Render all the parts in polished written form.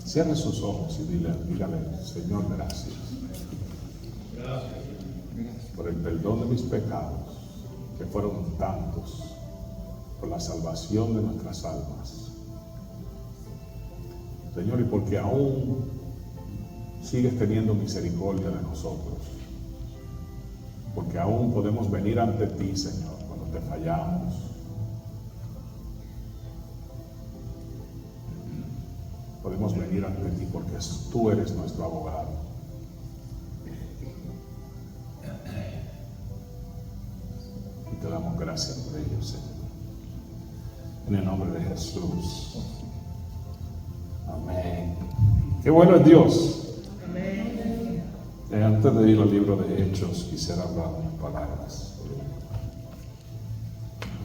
Cierre sus ojos y dígale, Señor, gracias por el perdón de mis pecados, que fueron tantos, por la salvación de nuestras almas. Señor, y porque aún sigues teniendo misericordia de nosotros, porque aún podemos venir ante ti, Señor, cuando te fallamos. Podemos venir ante ti porque tú eres nuestro abogado. Y te damos gracias por ello, Señor. En el nombre de Jesús. Amén. Qué bueno es Dios. Amén. Antes de ir al libro de Hechos, quisiera hablar unas palabras.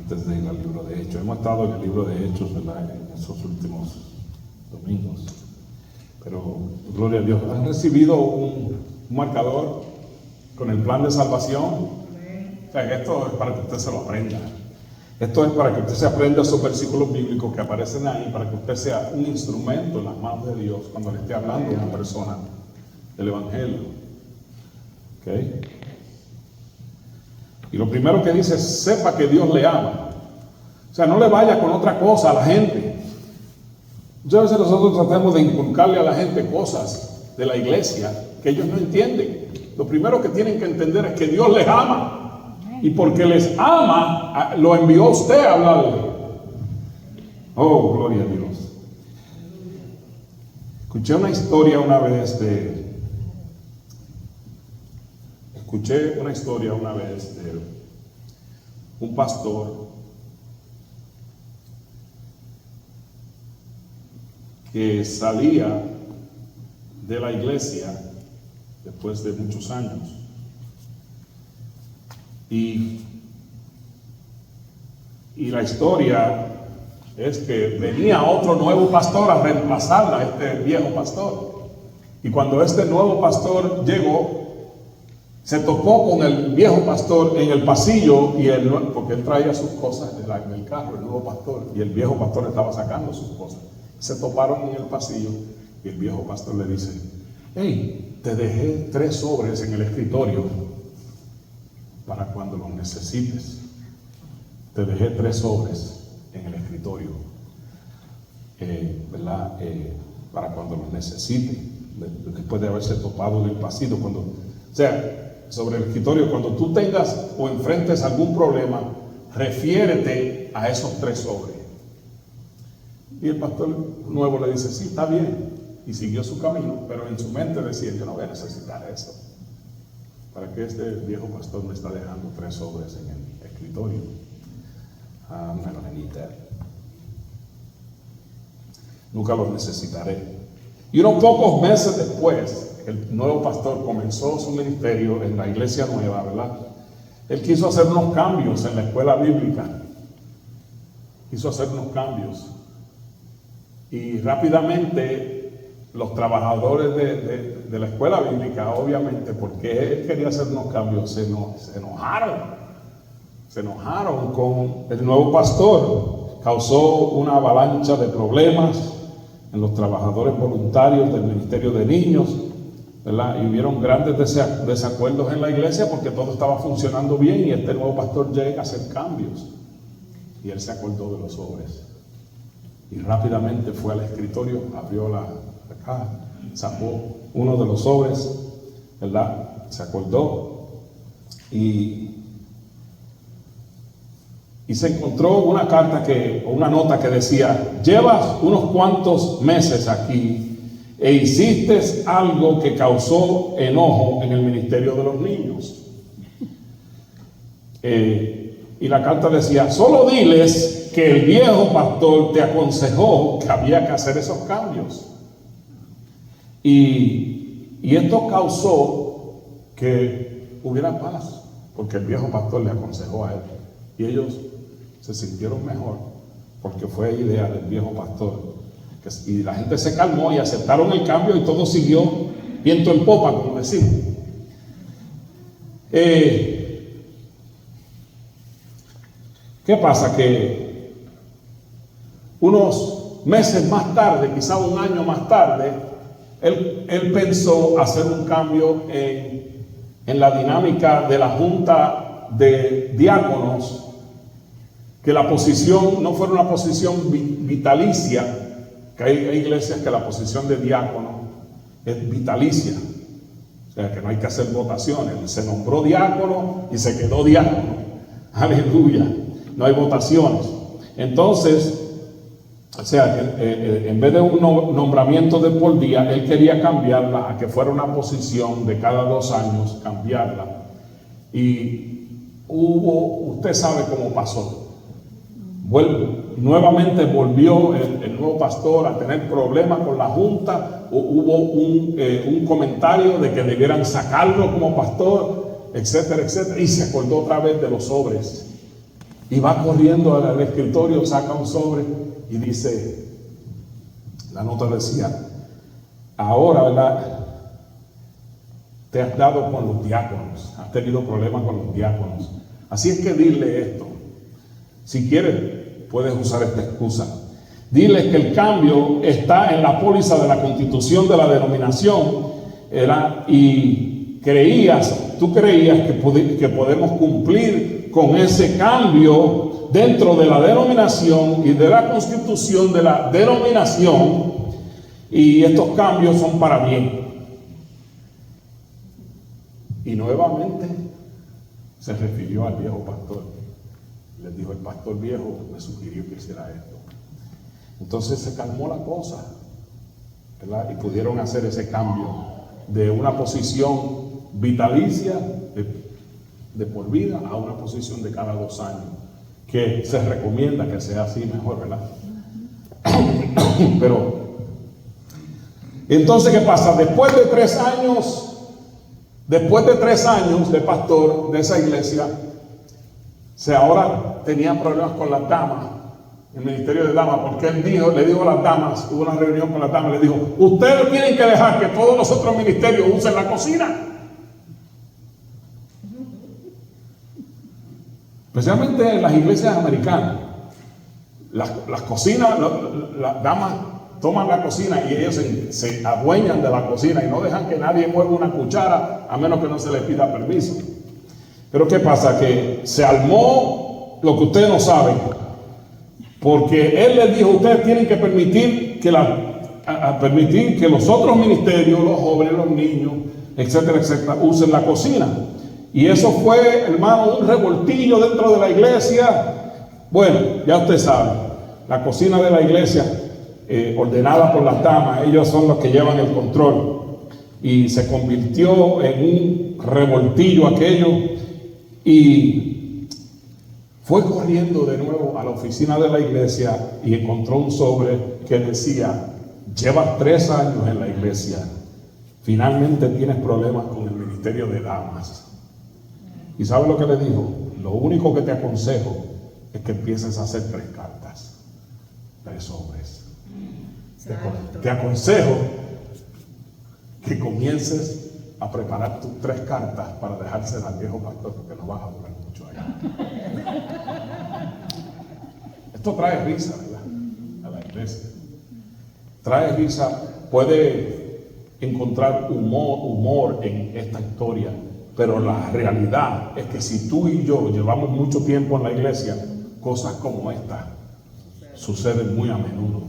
Antes de ir al libro de Hechos. Hemos estado en el libro de Hechos, ¿verdad?, en esos últimos domingos. Pero, gloria a Dios, ¿han recibido un marcador con el plan de salvación? O sea, esto es para que usted se lo aprenda. Esto es para que usted se aprenda esos versículos bíblicos que aparecen ahí, para que usted sea un instrumento en las manos de Dios cuando le esté hablando a una persona del Evangelio. ¿Ok? Y lo primero que dice es, sepa que Dios le ama. O sea, no le vaya con otra cosa a la gente. Muchas veces nosotros tratamos de inculcarle a la gente cosas de la iglesia que ellos no entienden. Lo primero que tienen que entender es que Dios les ama. Y porque les ama, lo envió a usted a hablarle. Oh, gloria a Dios. Escuché una historia una vez de un pastor que salía de la iglesia después de muchos años. Y la historia es que venía otro nuevo pastor a reemplazar a este viejo pastor. Y cuando este nuevo pastor llegó, se topó con el viejo pastor en el pasillo, porque él traía sus cosas en el carro, el nuevo pastor, y el viejo pastor estaba sacando sus cosas. Se toparon en el pasillo y el viejo pastor le dice, hey, te dejé 3 sobres en el escritorio para cuando los necesites. Te dejé 3 sobres en el escritorio, ¿verdad? Para cuando los necesites, después de haberse topado en el pasillo. O sea, sobre el escritorio, cuando tú tengas o enfrentes algún problema, refiérete a esos 3 sobres. Y el pastor nuevo le dice, sí, está bien. Y siguió su camino, pero en su mente decía, yo no voy a necesitar eso. ¿Para qué este viejo pastor me está dejando 3 sobres en el escritorio? I'm not gonna need that. Nunca los necesitaré. Y unos pocos meses después, el nuevo pastor comenzó su ministerio en la iglesia nueva, ¿verdad? Él quiso hacer unos cambios en la escuela bíblica. Quiso hacer unos cambios. Y rápidamente los trabajadores de la escuela bíblica, obviamente, porque él quería hacer unos cambios, se enojaron. Se enojaron con el nuevo pastor. Causó una avalancha de problemas en los trabajadores voluntarios del ministerio de niños, ¿verdad? Y hubieron grandes desacuerdos en la iglesia porque todo estaba funcionando bien y este nuevo pastor llega a hacer cambios. Y él se acordó de los sobres. Y rápidamente fue al escritorio, abrió la caja, sacó uno de los sobres, ¿verdad? Se acordó y se encontró una carta o una nota que decía, llevas unos cuantos meses aquí e hiciste algo que causó enojo en el ministerio de los niños. Y la carta decía, solo diles que el viejo pastor te aconsejó que había que hacer esos cambios. Y esto causó que hubiera paz, porque el viejo pastor le aconsejó a él. Y ellos se sintieron mejor, porque fue idea del viejo pastor. Y la gente se calmó y aceptaron el cambio y todo siguió viento en popa, como decimos. ¿Qué pasa? Que unos meses más tarde, quizá un año más tarde, él pensó hacer un cambio en la dinámica de la junta de diáconos, que la posición no fuera una posición vitalicia, que hay iglesias que la posición de diácono es vitalicia, o sea que no hay que hacer votaciones, se nombró diácono y se quedó diácono, aleluya, no hay votaciones. Entonces, o sea, en vez de un nombramiento de por día, él quería cambiarla a que fuera una posición de cada 2 años, cambiarla. Y usted sabe cómo pasó. Nuevamente volvió el nuevo pastor a tener problemas con la junta. Hubo un comentario de que debieran sacarlo como pastor, etcétera, etcétera. Y se acordó otra vez de los sobres. Y va corriendo al escritorio, saca un sobre y dice, la nota decía, ahora, ¿verdad? Te has dado con los diáconos, has tenido problemas con los diáconos. Así es que dile esto. Si quieres, puedes usar esta excusa. Dile que el cambio está en la póliza de la constitución de la denominación, y tú creías que podemos cumplir con ese cambio dentro de la denominación y de la constitución de la denominación, y estos cambios son para bien. Y nuevamente se refirió al viejo pastor. Les dijo, el pastor viejo me sugirió que hiciera esto. Entonces se calmó la cosa, ¿verdad? Y pudieron hacer ese cambio de una posición vitalicia de por vida a una posición de cada 2 años, que se recomienda que sea así mejor, ¿verdad? Pero entonces, ¿qué pasa? Después de 3 años de pastor de esa iglesia, ahora tenía problemas con las damas, el ministerio de damas, porque él le dijo a las damas, hubo una reunión con las damas, le dijo, ustedes tienen que dejar que todos los otros ministerios usen la cocina. Especialmente en las iglesias americanas, las cocinas, las damas toman la cocina y ellos se adueñan de la cocina y no dejan que nadie mueva una cuchara a menos que no se les pida permiso. Pero ¿qué pasa? Que se armó lo que ustedes no saben, porque él les dijo, ustedes tienen que permitir que los otros ministerios, los jóvenes, los niños, etcétera, etcétera, usen la cocina. Y eso fue, hermano, un revoltillo dentro de la iglesia. Bueno, ya usted sabe, la cocina de la iglesia, ordenada por las damas, ellos son los que llevan el control. Y se convirtió en un revoltillo aquello. Y fue corriendo de nuevo a la oficina de la iglesia y encontró un sobre que decía, llevas 3 años en la iglesia, finalmente tienes problemas con el ministerio de damas. ¿Y sabe lo que le dijo? Lo único que te aconsejo es que empieces a hacer 3 cartas, 3 sobres. Te aconsejo que comiences a preparar tus 3 cartas para dejárselas al viejo pastor, porque no vas a durar mucho ahí. Esto trae risa, ¿verdad? A la iglesia. Trae risa, puede encontrar humor en esta historia, pero la realidad es que si tú y yo llevamos mucho tiempo en la iglesia, cosas como esta suceden muy a menudo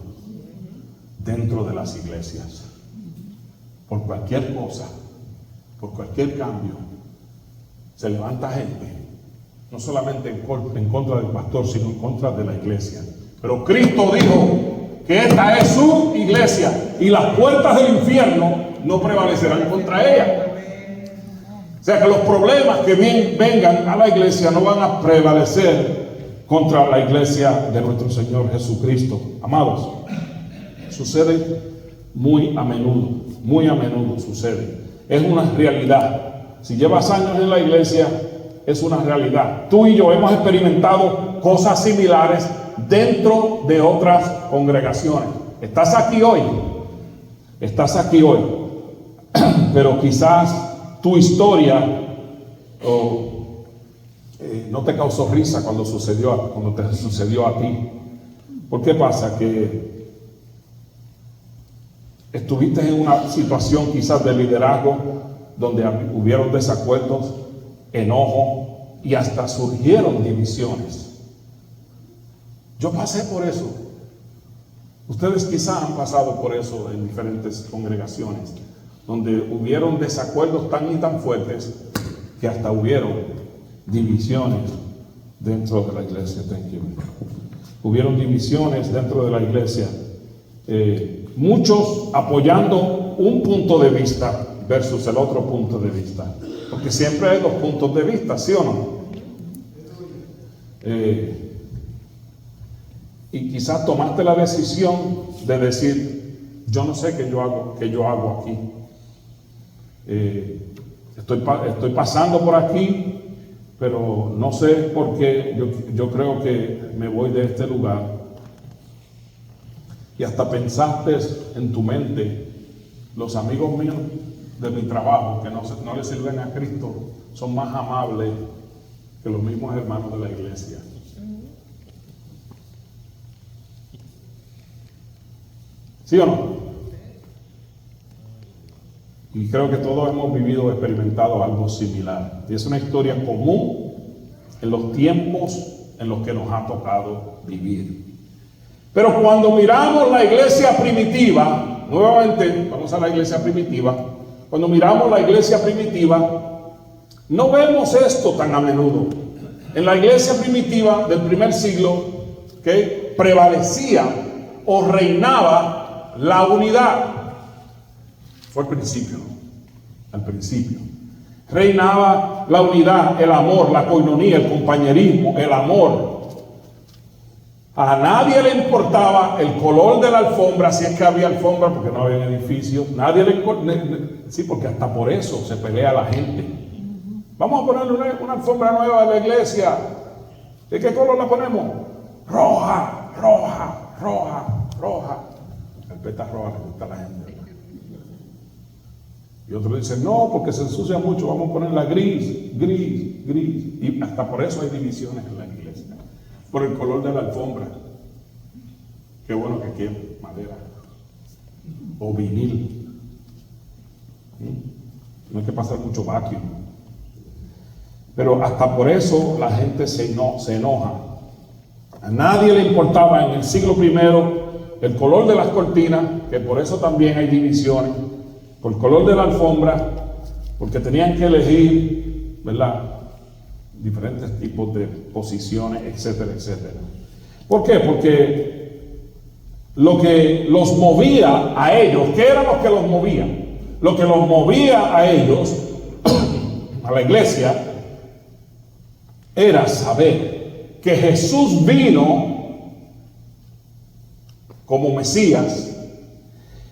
dentro de las iglesias. Por cualquier cosa, por cualquier cambio, se levanta gente, no solamente en contra del pastor, sino en contra de la iglesia. Pero Cristo dijo que esta es su iglesia y las puertas del infierno no prevalecerán contra ella. O sea que los problemas que vengan a la iglesia no van a prevalecer contra la iglesia de nuestro Señor Jesucristo. Amados, sucede muy a menudo sucede. Es una realidad. Si llevas años en la iglesia, es una realidad. Tú y yo hemos experimentado cosas similares dentro de otras congregaciones. Estás aquí hoy, pero quizás tu historia no te causó risa cuando te sucedió a ti. ¿Por qué pasa? Que Estuviste en una situación quizás de liderazgo donde hubieron desacuerdos, enojo y hasta surgieron divisiones. Yo pasé por eso. Ustedes quizás han pasado por eso en diferentes congregaciones, donde hubieron desacuerdos tan y tan fuertes que hasta hubieron divisiones dentro de la iglesia. Hubieron divisiones dentro de la iglesia, muchos apoyando un punto de vista versus el otro punto de vista, porque siempre hay dos puntos de vista, ¿sí o no? Y quizás tomaste la decisión de decir, yo no sé qué yo hago aquí. Estoy pasando por aquí, pero no sé por qué. Yo creo que me voy de este lugar. Y hasta pensaste en tu mente, los amigos míos de mi trabajo que no le sirven a Cristo son más amables que los mismos hermanos de la iglesia. ¿Sí o no? Y creo que todos hemos vivido o experimentado algo similar. Y es una historia común en los tiempos en los que nos ha tocado vivir. Pero cuando miramos la iglesia primitiva, nuevamente vamos a la iglesia primitiva, cuando miramos la iglesia primitiva, no vemos esto tan a menudo. En la iglesia primitiva del primer siglo, que prevalecía o reinaba la unidad. Fue al principio, ¿no? Al principio. Reinaba la unidad, el amor, la coinonía, el compañerismo, el amor. A nadie le importaba el color de la alfombra, si es que había alfombra, porque no había edificios. Nadie le importaba. Sí, porque hasta por eso se pelea la gente. Vamos a ponerle una alfombra nueva a la iglesia. ¿De qué color la ponemos? Roja, roja, roja, roja. Carpeta roja le gusta a la gente, ¿verdad? Y otros dicen, no, porque se ensucia mucho, vamos a ponerla gris, gris, gris. Y hasta por eso hay divisiones en la iglesia. Por el color de la alfombra. Qué bueno que quiere madera. O vinil. No hay que pasar mucho vacuum. Pero hasta por eso la gente se enoja. A nadie le importaba en el siglo I el color de las cortinas, que por eso también hay divisiones, por el color de la alfombra, porque tenían que elegir, ¿verdad?, diferentes tipos de posiciones, etcétera, etcétera. ¿Por qué? Porque lo que los movía a ellos, ¿qué era lo que los movía? Lo que los movía a ellos, a la iglesia, era saber que Jesús vino como Mesías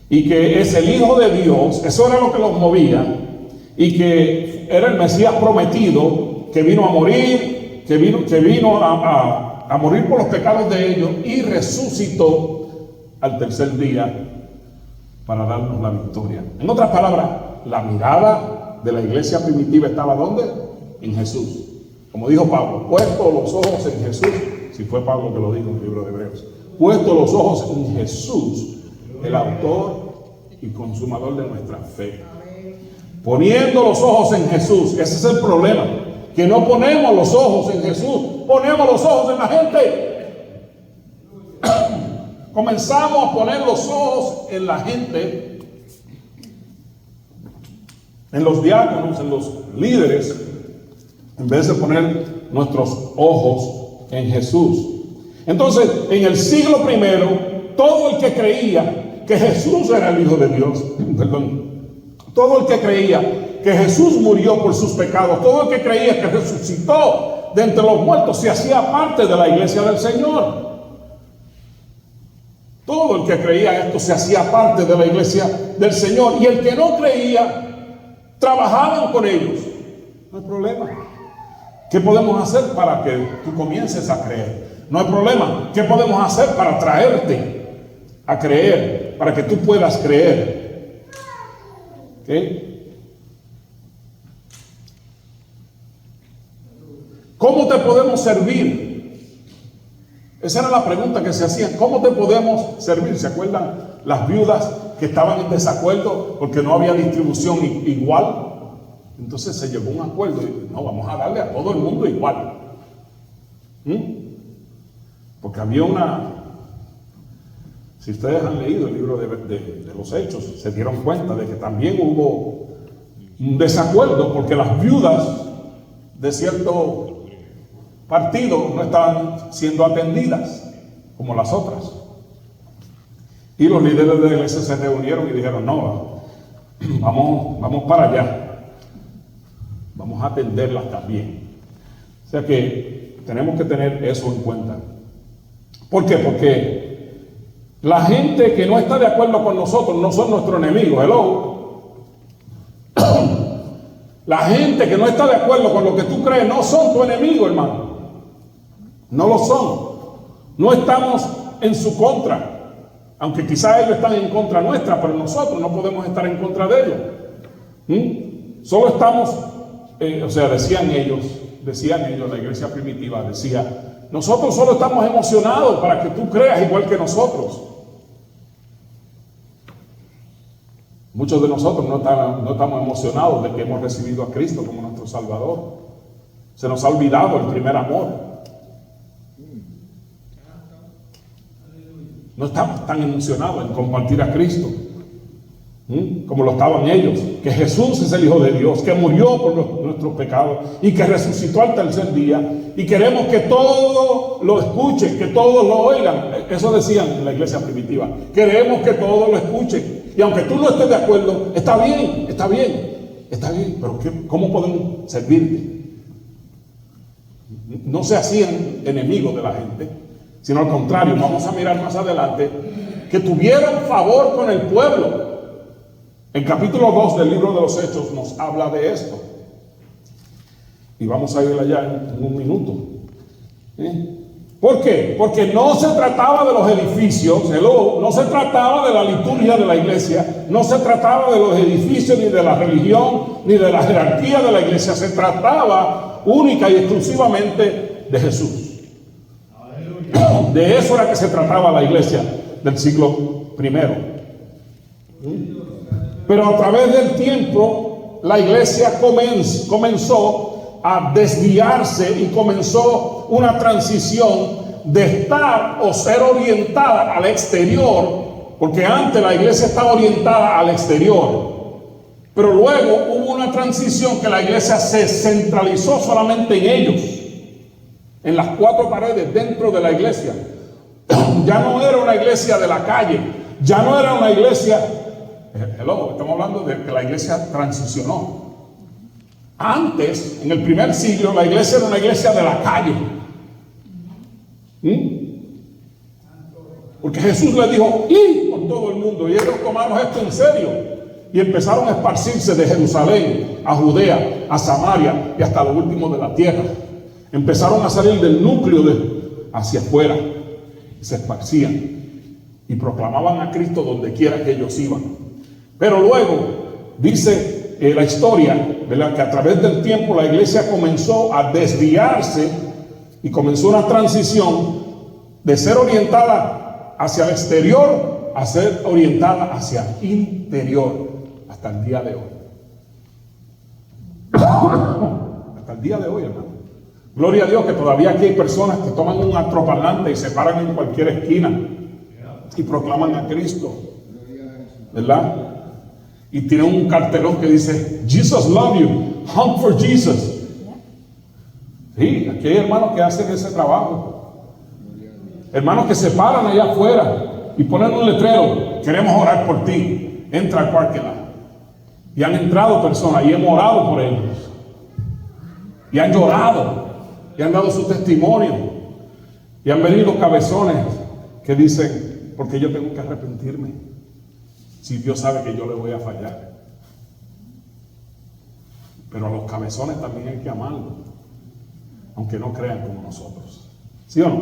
y que es el Hijo de Dios. Eso era lo que los movía, y que era el Mesías prometido, que vino a morir, que vino a morir por los pecados de ellos y resucitó al tercer día para darnos la victoria. En otras palabras, la mirada de la iglesia primitiva estaba ¿dónde? En Jesús. Como dijo Pablo, puesto los ojos en Jesús, si fue Pablo que lo dijo en el libro de Hebreos, puesto los ojos en Jesús, el autor y consumador de nuestra fe. Poniendo los ojos en Jesús, ese es el problema, que no ponemos los ojos en Jesús, ponemos los ojos en la gente. Comenzamos a poner los ojos en la gente, en los diáconos, en los líderes, en vez de poner nuestros ojos en Jesús. Entonces, en el siglo I, todo el que creía que Jesús era el Hijo de Dios, todo el que creía que Jesús murió por sus pecados, todo el que creía que resucitó de entre los muertos, se hacía parte de la iglesia del Señor. Todo el que creía esto se hacía parte de la iglesia del Señor. Y el que no creía, trabajaban con ellos. No hay problema. ¿Qué podemos hacer para que tú comiences a creer? No hay problema. ¿Qué podemos hacer para traerte a creer? Para que tú puedas creer. ¿Okay? ¿Cómo te podemos servir? Esa era la pregunta que se hacía. ¿Cómo te podemos servir? ¿Se acuerdan las viudas que estaban en desacuerdo porque no había distribución igual. Entonces se llegó a un acuerdo y no, vamos a darle a todo el mundo igual. Porque había si ustedes han leído el libro de los Hechos, se dieron cuenta de que también hubo un desacuerdo porque las viudas de cierto partido no estaban siendo atendidas como las otras. Y los líderes de la iglesia se reunieron y dijeron, no, vamos para allá. Vamos a atenderlas también. O sea que tenemos que tener eso en cuenta. ¿Por qué? Porque la gente que no está de acuerdo con nosotros no son nuestros enemigos. Hello. La gente que no está de acuerdo con lo que tú crees no son tu enemigo, hermano. No lo son. No estamos en su contra. Aunque quizás ellos están en contra nuestra, pero nosotros no podemos estar en contra de ellos. Solo estamos, decían ellos, la iglesia primitiva decía, nosotros solo estamos emocionados para que tú creas igual que nosotros. Muchos de nosotros no estamos emocionados de que hemos recibido a Cristo como nuestro Salvador. Se nos ha olvidado el primer amor. No estamos tan emocionados en compartir a Cristo como lo estaban ellos, que Jesús es el Hijo de Dios, que murió por nuestros pecados y que resucitó al tercer día, y queremos que todos lo escuchen, que todos lo oigan. Eso decían en la iglesia primitiva, queremos que todos lo escuchen, y aunque tú no estés de acuerdo, está bien, pero ¿cómo podemos servirte? No se hacían enemigos de la gente, sino al contrario. Vamos a mirar más adelante que tuvieron favor con el pueblo. El capítulo 2 del libro de los Hechos nos habla de esto, y vamos a ir allá en un minuto. ¿Por qué? Porque no se trataba de los edificios, no se trataba de la liturgia de la iglesia, no se trataba de los edificios, ni de la religión, ni de la jerarquía de la iglesia. Se trataba única y exclusivamente de Jesús. De eso era que se trataba la iglesia del siglo I. Pero a través del tiempo la iglesia comenzó a desviarse y comenzó una transición de estar o ser orientada al exterior, porque antes la iglesia estaba orientada al exterior, pero luego hubo una transición que la iglesia se centralizó solamente en ellos, en las cuatro paredes dentro de la iglesia. Ya no era una iglesia de la calle, ya no era una iglesia, estamos hablando de que la iglesia transicionó. Antes, en el primer siglo, la iglesia era una iglesia de la calle. Porque Jesús les dijo, id por todo el mundo, y ellos tomaron esto en serio y empezaron a esparcirse de Jerusalén a Judea, a Samaria y hasta lo último de la tierra. Empezaron a salir del núcleo hacia afuera, y se esparcían y proclamaban a Cristo donde quiera que ellos iban. Pero luego dice la historia, ¿verdad?, que a través del tiempo la iglesia comenzó a desviarse y comenzó una transición de ser orientada hacia el exterior a ser orientada hacia el interior hasta el día de hoy. Hasta el día de hoy, hermano. Gloria a Dios que todavía aquí hay personas que toman un altoparlante y se paran en cualquier esquina y proclaman a Cristo, ¿verdad? Y tienen un cartelón que dice Jesus love you, hunt for Jesus. Sí, aquí hay hermanos que hacen ese trabajo, hermanos que se paran allá afuera y ponen un letrero, queremos orar por ti, entra al parque lot. Y han entrado personas y hemos orado por ellos y han llorado y han dado su testimonio, y han venido cabezones que dicen, porque yo tengo que arrepentirme si Dios sabe que yo le voy a fallar. Pero a los cabezones también hay que amarlos, aunque no crean como nosotros. ¿Sí o no?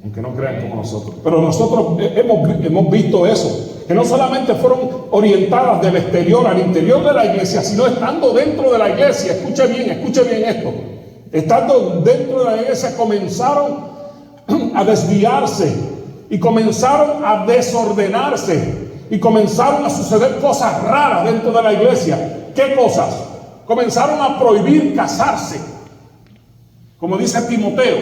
Aunque no crean como nosotros. Pero nosotros hemos visto eso, que no solamente fueron orientadas del exterior al interior de la iglesia, sino estando dentro de la iglesia. Escuche bien esto. Estando dentro de la iglesia comenzaron a desviarse y comenzaron a desordenarse y comenzaron a suceder cosas raras dentro de la iglesia. ¿Qué cosas? Comenzaron a prohibir casarse. Como dice Timoteo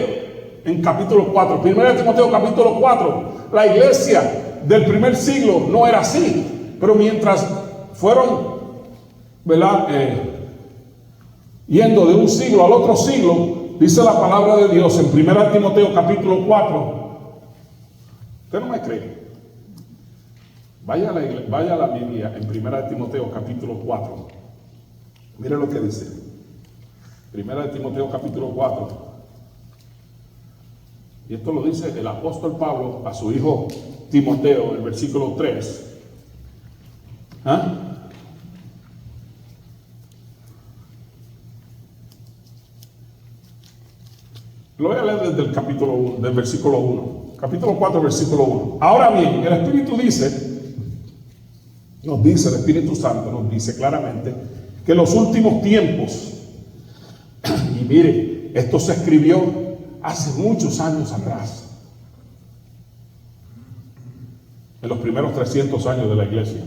en capítulo 4. 1 Timoteo capítulo 4. La iglesia del primer siglo no era así. Pero mientras fueron, ¿verdad? Yendo de un siglo al otro siglo, dice la palabra de Dios en 1 Timoteo capítulo 4. Usted no me cree. Vaya a la Biblia en 1 Timoteo capítulo 4. Mire lo que dice. 1 Timoteo capítulo 4. Y esto lo dice el apóstol Pablo a su hijo Timoteo, en el versículo 3. ¿Ah? Lo voy a leer desde el capítulo 1, del versículo 1. Capítulo 4, versículo 1. Ahora bien, el Espíritu nos dice, el Espíritu Santo nos dice claramente que en los últimos tiempos, y mire, esto se escribió hace muchos años atrás, en los primeros 300 años de la iglesia.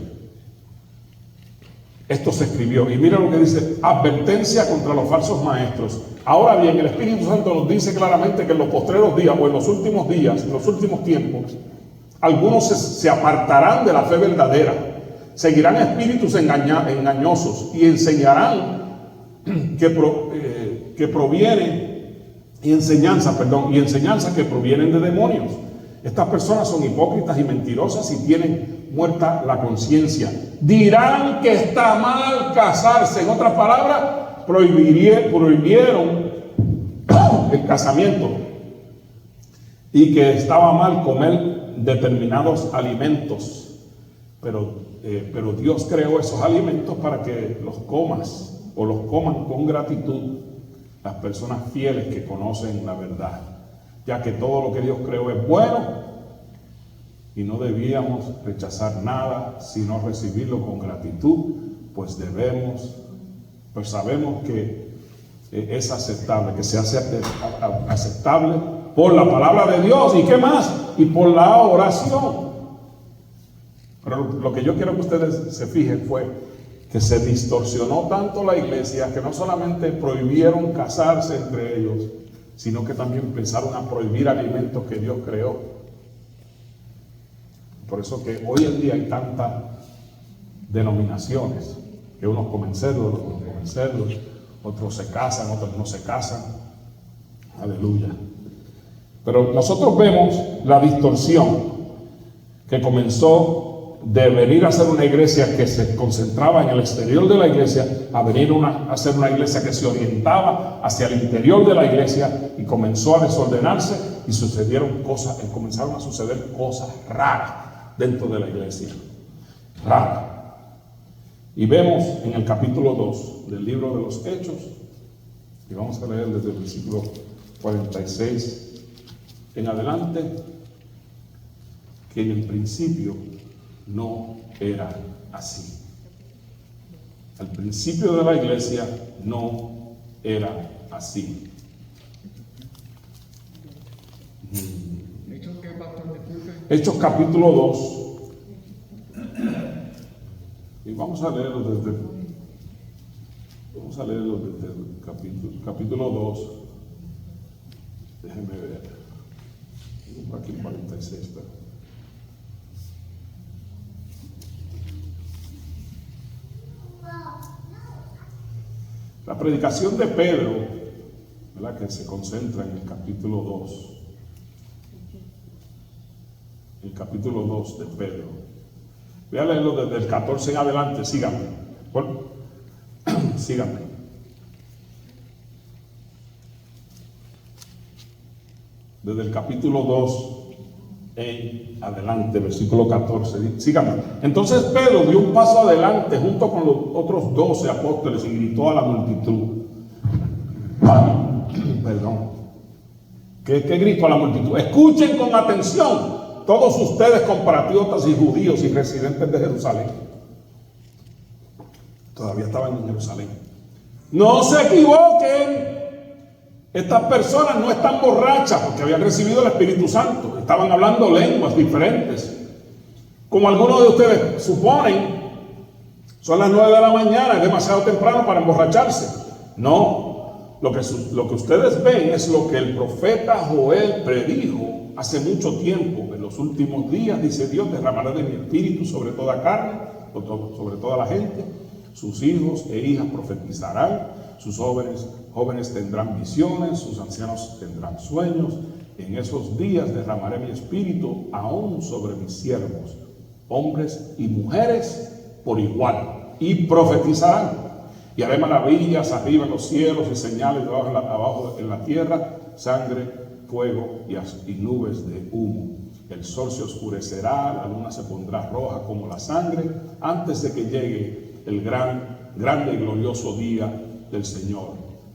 Esto se escribió, y mira lo que dice: advertencia contra los falsos maestros. Ahora bien, el Espíritu Santo nos dice claramente que en los postreros días, o en los últimos días, en los últimos tiempos, algunos se apartarán de la fe verdadera, seguirán espíritus engañosos y enseñarán que provienen, y enseñanzas que provienen de demonios. Estas personas son hipócritas y mentirosas y tienen muerta la conciencia. Dirán que está mal casarse. En otras palabras, prohibieron el casamiento y que estaba mal comer determinados alimentos. Pero Dios creó esos alimentos para que los comas o los coman con gratitud las personas fieles que conocen la verdad, ya que todo lo que Dios creó es bueno y no debíamos rechazar nada, sino recibirlo con gratitud, pues sabemos que es aceptable, que se hace aceptable por la palabra de Dios. ¿Y qué más? Y por la oración. Pero lo que yo quiero que ustedes se fijen fue que se distorsionó tanto la iglesia que no solamente prohibieron casarse entre ellos, sino que también pensaron a prohibir alimentos que Dios creó. Por eso que hoy en día hay tantas denominaciones, que unos comen cerdo, otros no comen cerdo, otros se casan, otros no se casan. Aleluya. Pero nosotros vemos la distorsión que comenzó de venir a ser una iglesia que se concentraba en el exterior de la iglesia, a venir a ser una iglesia que se orientaba hacia el interior de la iglesia, y comenzó a desordenarse y comenzaron a suceder cosas raras dentro de la iglesia. Raras. Y vemos en el capítulo 2 del libro de los Hechos, y vamos a leer desde el versículo 46 en adelante, que en el principio no era así. Al principio de la iglesia no era así. Hechos capítulo 2. Y vamos a leerlo desde el capítulo 2. Déjenme ver. Aquí 46, pero la predicación de Pedro, ¿verdad?, que se concentra en el capítulo 2. El capítulo 2 de Pedro. Voy a leerlo desde el 14 en adelante. Síganme. Bueno, síganme. Desde el capítulo 2 en adelante, versículo 14. Síganme. Entonces Pedro dio un paso adelante junto con los otros 12 apóstoles y gritó a la multitud. Perdón. ¿Qué gritó a la multitud? Escuchen con atención, todos ustedes compatriotas y judíos y residentes de Jerusalén. Todavía estaban en Jerusalén. No se equivoquen. Estas personas no están borrachas porque habían recibido el Espíritu Santo. Estaban hablando lenguas diferentes. Como algunos de ustedes suponen, son las 9 de la mañana, es demasiado temprano para emborracharse. No, lo que ustedes ven es lo que el profeta Joel predijo hace mucho tiempo. En los últimos días, dice Dios, derramaré de mi espíritu sobre toda carne, sobre toda la gente. Sus hijos e hijas profetizarán, sus jóvenes tendrán visiones, sus ancianos tendrán sueños. En esos días derramaré mi espíritu aún sobre mis siervos, hombres y mujeres por igual, y profetizarán. Y haré maravillas arriba en los cielos y señales abajo en la tierra, sangre, fuego y nubes de humo. El sol se oscurecerá, la luna se pondrá roja como la sangre, antes de que llegue el grande y glorioso día del Señor.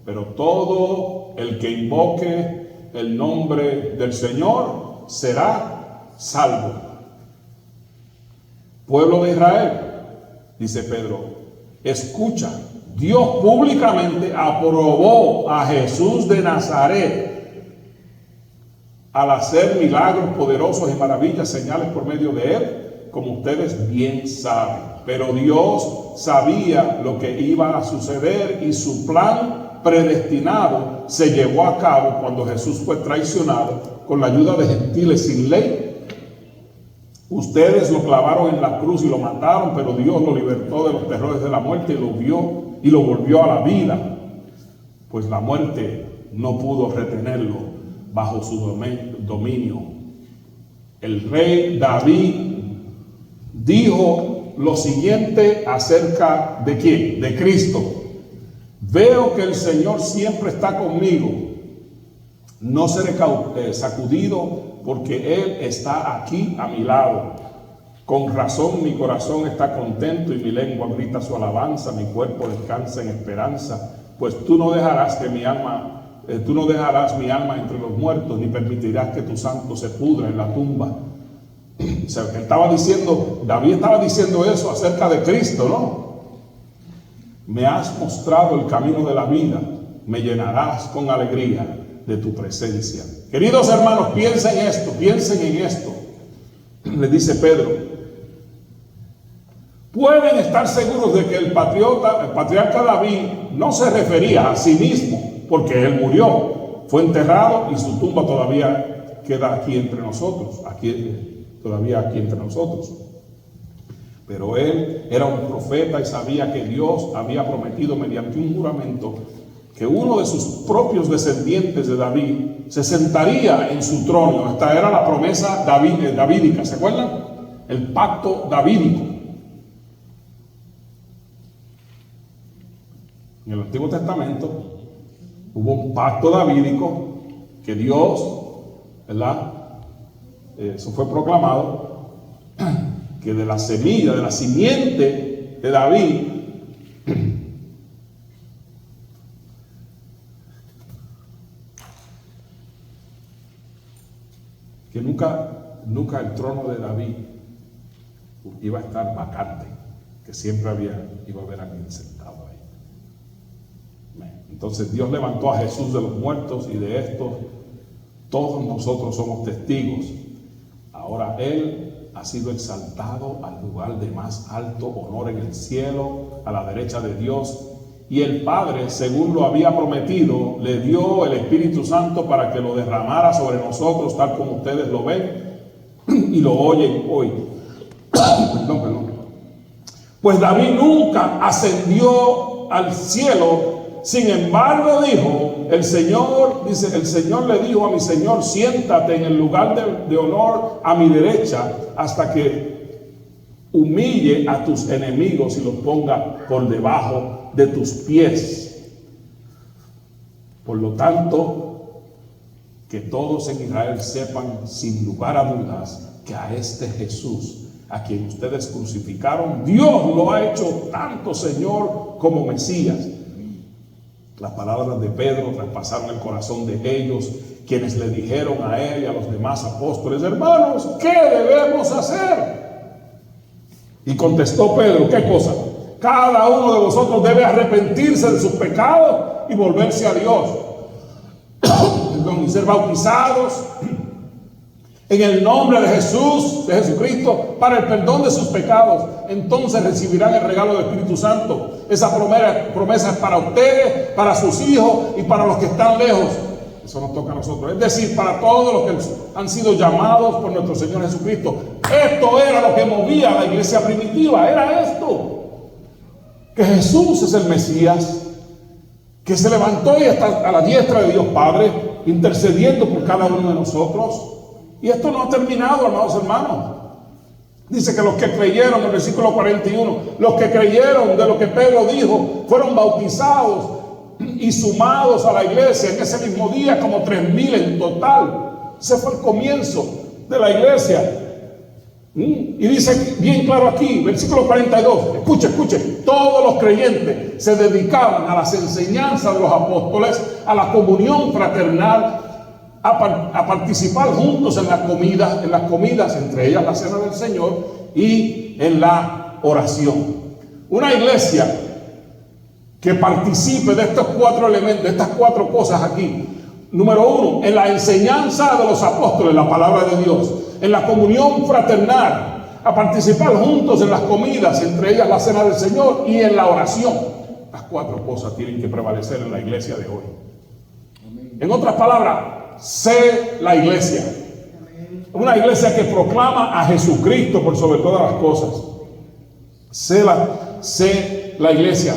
Pero todo el que invoque el nombre del Señor será salvo. Pueblo de Israel, dice Pedro, escucha, Dios públicamente aprobó a Jesús de Nazaret al hacer milagros poderosos y maravillas, señales por medio de él, como ustedes bien saben. Pero Dios sabía lo que iba a suceder y su plan predestinado se llevó a cabo cuando Jesús fue traicionado con la ayuda de gentiles sin ley. Ustedes lo clavaron en la cruz y lo mataron, pero Dios lo libertó de los terrores de la muerte y lo volvió a la vida, pues la muerte no pudo retenerlo bajo su dominio. El rey David dijo lo siguiente acerca de ¿quién? De Cristo. Veo que el Señor siempre está conmigo. No seré sacudido porque Él está aquí a mi lado. Con razón mi corazón está contento y mi lengua grita su alabanza. Mi cuerpo descansa en esperanza, pues tú no dejarás mi alma entre los muertos, ni permitirás que tu santo se pudra en la tumba. O sea, David estaba diciendo eso acerca de Cristo, ¿no? Me has mostrado el camino de la vida, me llenarás con alegría de tu presencia. Queridos hermanos, piensen en esto. Les dice Pedro, pueden estar seguros de que el patriarca David no se refería a sí mismo, porque él murió, fue enterrado y su tumba todavía queda aquí entre nosotros, todavía aquí entre nosotros. Pero él era un profeta y sabía que Dios había prometido mediante un juramento que uno de sus propios descendientes de David se sentaría en su trono. Esta era la promesa davídica, ¿se acuerdan? El pacto davídico. En el Antiguo Testamento hubo un pacto davídico que Dios, ¿verdad? Eso fue proclamado, que de la semilla, de la simiente de David, que nunca el trono de David iba a estar vacante, que siempre iba a haber alguien sentado ahí. Entonces Dios levantó a Jesús de los muertos y de esto todos nosotros somos testigos. Ahora Él ha sido exaltado al lugar de más alto honor en el cielo, a la derecha de Dios, y el Padre, según lo había prometido, le dio el Espíritu Santo para que lo derramara sobre nosotros, tal como ustedes lo ven y lo oyen hoy. Perdón. Pues David nunca ascendió al cielo, sin embargo dijo, el Señor le dijo a mi Señor, siéntate en el lugar de honor a mi derecha, hasta que humille a tus enemigos y los ponga por debajo de tus pies. Por lo tanto, que todos en Israel sepan sin lugar a dudas que a este Jesús, a quien ustedes crucificaron, Dios lo ha hecho tanto Señor como Mesías. Las palabras de Pedro traspasaron el corazón de ellos, quienes le dijeron a él y a los demás apóstoles, hermanos, ¿qué debemos hacer? Y contestó Pedro, ¿qué cosa? Cada uno de vosotros debe arrepentirse de sus pecados y volverse a Dios. Y ser bautizados en el nombre de Jesús, de Jesucristo, para el perdón de sus pecados, entonces recibirán el regalo del Espíritu Santo. Esa promesa es para ustedes, para sus hijos y para los que están lejos. Eso nos toca a nosotros, es decir, para todos los que han sido llamados por nuestro Señor Jesucristo. Esto era lo que movía a la iglesia primitiva, era esto, que Jesús es el Mesías, que se levantó y está a la diestra de Dios Padre, intercediendo por cada uno de nosotros. Y esto no ha terminado, amados hermanos. Dice que los que creyeron, en el versículo 41, los que creyeron de lo que Pedro dijo, fueron bautizados y sumados a la iglesia en ese mismo día, como 3,000 en total. Ese fue el comienzo de la iglesia. Y dice bien claro aquí, versículo 42, escuche, todos los creyentes se dedicaban a las enseñanzas de los apóstoles, a la comunión fraternal, a participar juntos en las comidas, entre ellas la cena del Señor, y en la oración. Una iglesia que participe de estos 4 elementos, de estas 4 cosas aquí. Número 1, en la enseñanza de los apóstoles, la palabra de Dios, en la comunión fraternal, a participar juntos en las comidas, entre ellas la cena del Señor, y en la oración. Las 4 cosas tienen que prevalecer en la iglesia de hoy. En otras palabras, sé la iglesia. Una iglesia que proclama a Jesucristo por sobre todas las cosas. Sé la iglesia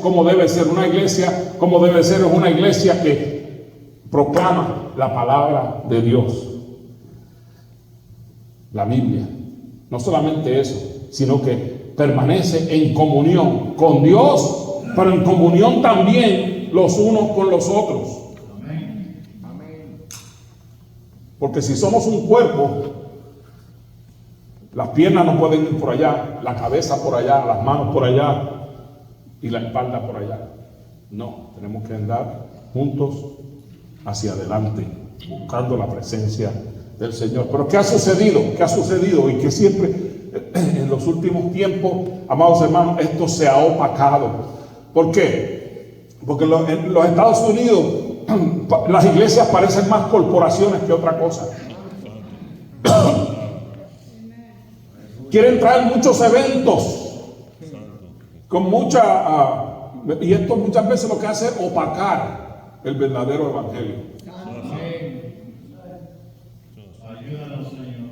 como debe ser. Una iglesia como debe ser es una iglesia que proclama la palabra de Dios, la Biblia. No solamente eso, sino que permanece en comunión con Dios, pero en comunión también los unos con los otros. Porque si somos un cuerpo, las piernas no pueden ir por allá, la cabeza por allá, las manos por allá y la espalda por allá. No, tenemos que andar juntos hacia adelante, buscando la presencia del Señor. Pero ¿qué ha sucedido? ¿Qué ha sucedido? Y que siempre en los últimos tiempos, amados hermanos, esto se ha opacado. ¿Por qué? Porque en los Estados Unidos las iglesias parecen más corporaciones que otra cosa. Quieren traer muchos eventos con y esto muchas veces lo que hace es opacar el verdadero evangelio. Ayúdanos, Señor.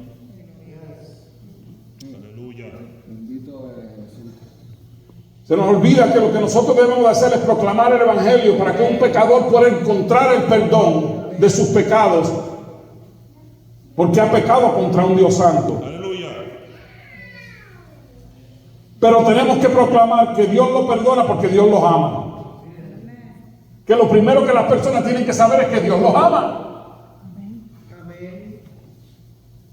Aleluya. Se nos olvida que lo que nosotros debemos de hacer es proclamar el evangelio para que un pecador pueda encontrar el perdón de sus pecados, porque ha pecado contra un Dios santo. Aleluya. Pero tenemos que proclamar que Dios los perdona porque Dios los ama. Que lo primero que las personas tienen que saber es que Dios los ama.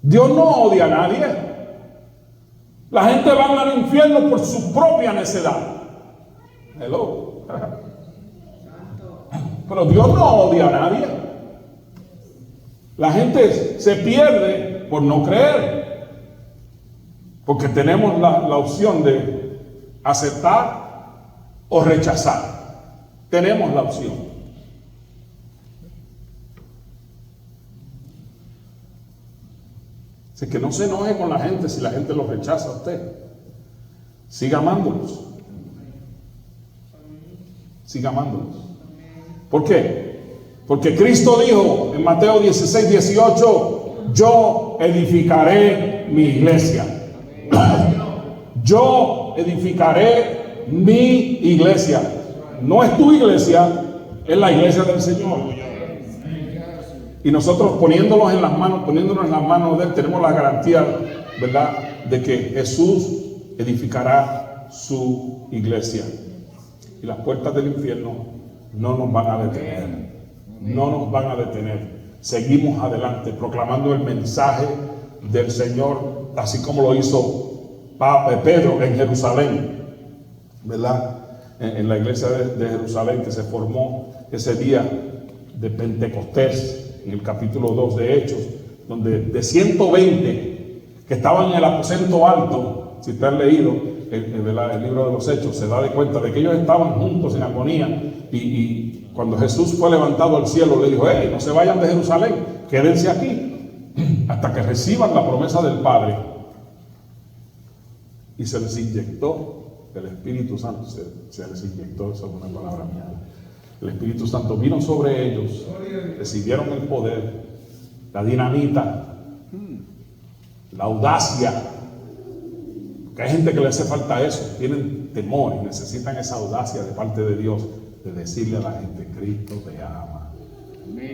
Dios no odia a nadie. La gente va al infierno por su propia necedad. Hello. Pero Dios no odia a nadie. La gente se pierde por no creer. Porque tenemos la opción de aceptar o rechazar. Tenemos la opción. Así que no se enoje con la gente si la gente los rechaza a usted. Siga amándolos. Siga amándolos. ¿Por qué? Porque Cristo dijo en Mateo 16:18, yo edificaré mi iglesia. Yo edificaré mi iglesia. No es tu iglesia, es la iglesia del Señor. Y nosotros poniéndonos en las manos de Él, tenemos la garantía, ¿verdad?, de que Jesús edificará su iglesia. Y las puertas del infierno no nos van a detener. No nos van a detener. Seguimos adelante, proclamando el mensaje del Señor, así como lo hizo Pedro en Jerusalén, ¿verdad? En la iglesia de Jerusalén, que se formó ese día de Pentecostés, en el capítulo 2 de Hechos, donde de 120 que estaban en el aposento alto, si usted ha leído el libro de los Hechos, se da de cuenta de que ellos estaban juntos en armonía, y cuando Jesús fue levantado al cielo, le dijo: hey, no se vayan de Jerusalén, quédense aquí. hasta que reciban la promesa del Padre. Y se les inyectó el Espíritu Santo, se les inyectó, esa es una palabra mía. El Espíritu Santo vino sobre ellos, recibieron el poder, la dinamita, la audacia. Porque hay gente que le hace falta eso, tienen temor y necesitan esa audacia de parte de Dios, de decirle a la gente: Cristo te ama.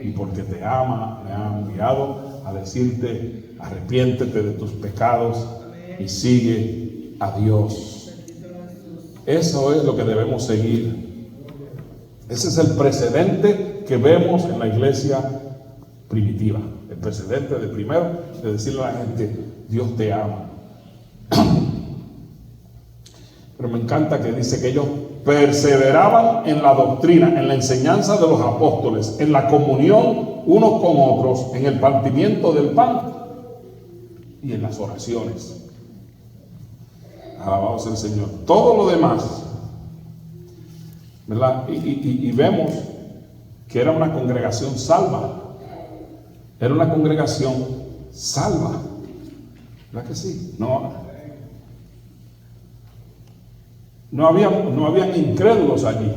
Y porque te ama, me ha enviado a decirte: arrepiéntete de tus pecados y sigue a Dios. Eso es lo que debemos seguir. Ese es el precedente que vemos en la iglesia primitiva. El precedente de primero, de decirle a la gente: Dios te ama. Pero me encanta que dice que ellos perseveraban en la doctrina, en la enseñanza de los apóstoles, en la comunión unos con otros, en el partimiento del pan y en las oraciones. Alabado sea el Señor. Todo lo demás, ¿verdad? Y vemos que era una congregación salva. Era una congregación salva. ¿Verdad que sí? No habían incrédulos allí.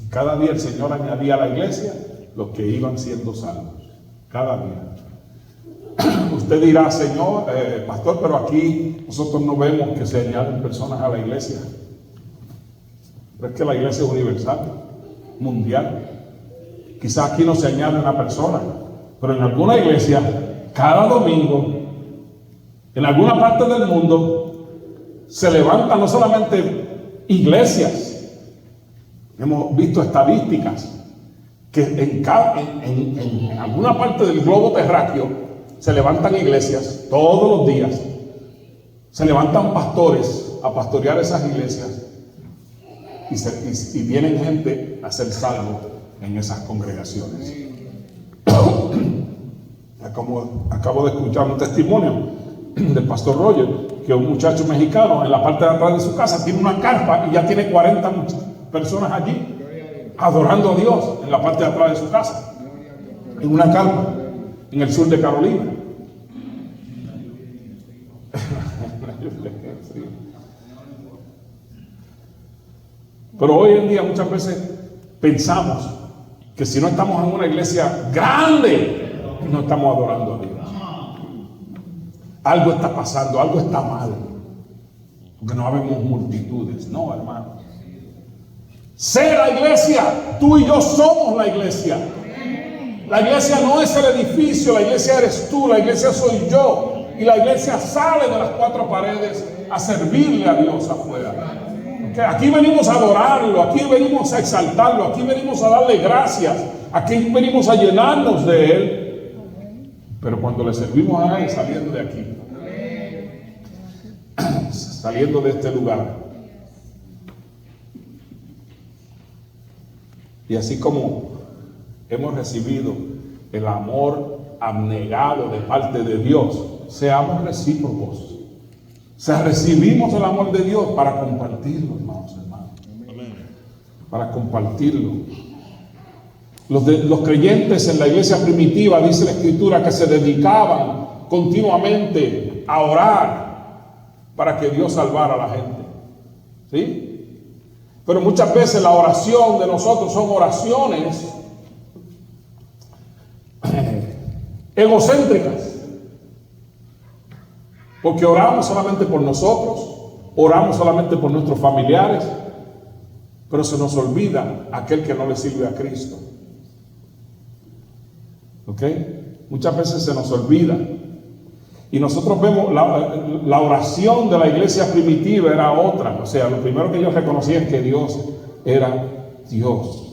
Y cada día el Señor añadía a la iglesia los que iban siendo salvos. Cada día. Usted dirá: Señor, pastor, pero aquí nosotros no vemos que se añaden personas a la iglesia. Pero es que la iglesia es universal, mundial. Quizás aquí no se añade una persona, pero en alguna iglesia, cada domingo, en alguna parte del mundo, se levantan no solamente iglesias. Hemos visto estadísticas que en alguna parte del globo terráqueo se levantan iglesias todos los días. Se levantan pastores a pastorear esas iglesias y vienen gente a ser salvos en esas congregaciones. Como acabo de escuchar un testimonio del pastor Roger, que un muchacho mexicano en la parte de atrás de su casa tiene una carpa y ya tiene 40 personas allí adorando a Dios en la parte de atrás de su casa, en una carpa en el sur de Carolina. Pero hoy en día muchas veces pensamos que si no estamos en una iglesia grande, no estamos adorando a Dios. Algo está pasando, algo está mal, porque no habemos multitudes. No, hermano. Sé la iglesia. Tú y yo somos la iglesia. La iglesia no es el edificio, la iglesia eres tú, la iglesia soy yo. Y la iglesia sale de las cuatro paredes a servirle a Dios afuera. Okay, aquí venimos a adorarlo, aquí venimos a exaltarlo, aquí venimos a darle gracias, aquí venimos a llenarnos de Él. Pero cuando le servimos a Él saliendo de aquí, saliendo de este lugar, y así como hemos recibido el amor abnegado de parte de Dios, seamos recíprocos. O sea, recibimos el amor de Dios para compartirlo, hermanos. Para compartirlo. Los creyentes en la iglesia primitiva, dice la Escritura, que se dedicaban continuamente a orar para que Dios salvara a la gente. ¿Sí? Pero muchas veces la oración de nosotros son oraciones egocéntricas. Porque oramos solamente por nosotros, oramos solamente por nuestros familiares, pero se nos olvida aquel que no le sirve a Cristo. ¿Ok? Muchas veces se nos olvida. Y nosotros vemos la oración de la iglesia primitiva era otra. O sea, lo primero que ellos reconocían es que Dios era Dios.